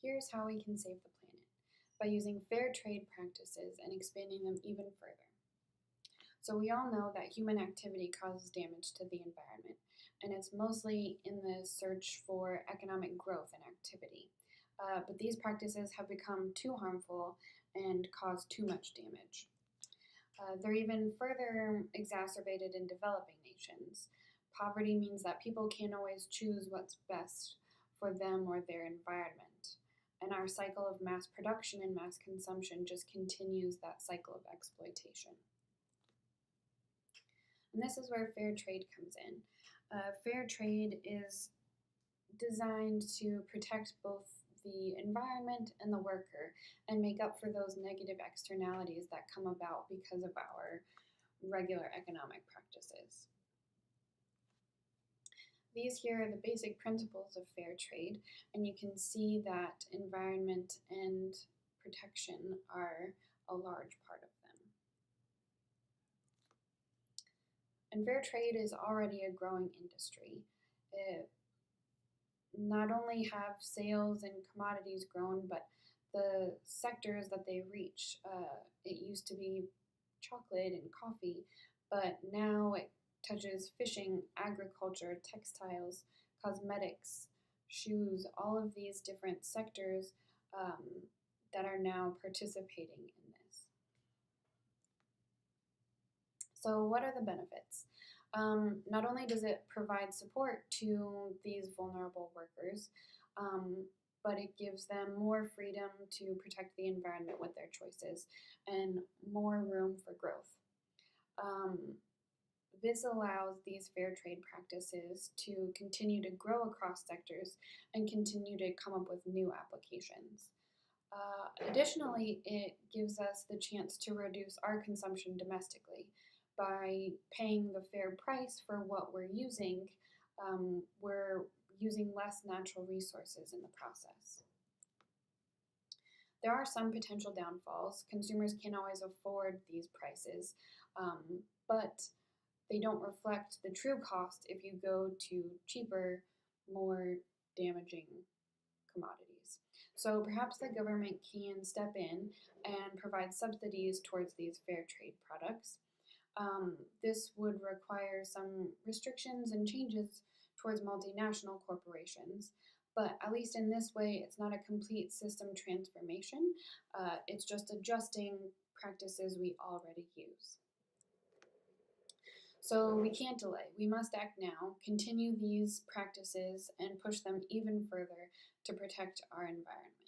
Here's how we can save the planet by using fair trade practices and expanding them even further. So, we all know that human activity causes damage to the environment, and it's mostly in the search for economic growth and activity. But these practices have become too harmful and cause too much damage. They're even further exacerbated in developing nations. Poverty means that people can't always choose what's best for them or their environment. And our cycle of mass production and mass consumption just continues that cycle of exploitation. And this is where fair trade comes in. Fair trade is designed to protect both the environment and the worker and make up for those negative externalities that come about because of our regular economic practices. These here are the basic principles of fair trade, and you can see that environment and protection are a large part of them. And fair trade is already a growing industry. Not only have sales and commodities grown, but the sectors that they reach. It used to be chocolate and coffee, but now it touches fishing, agriculture, textiles, cosmetics, shoes, all of these different sectors that are now participating in this. So, what are the benefits? Not only does it provide support to these vulnerable workers, but it gives them more freedom to protect the environment with their choices and more room for growth. This allows these fair trade practices to continue to grow across sectors and continue to come up with new applications. Additionally, it gives us the chance to reduce our consumption domestically. By paying the fair price for what we're using less natural resources in the process. There are some potential downfalls. Consumers can't always afford these prices, but they don't reflect the true cost if you go to cheaper, more damaging commodities. So perhaps the government can step in and provide subsidies towards these fair trade products. This would require some restrictions and changes towards multinational corporations, but at least in this way, it's not a complete system transformation. It's just adjusting practices we already use. So we can't delay. We must act now, continue these practices, and push them even further to protect our environment.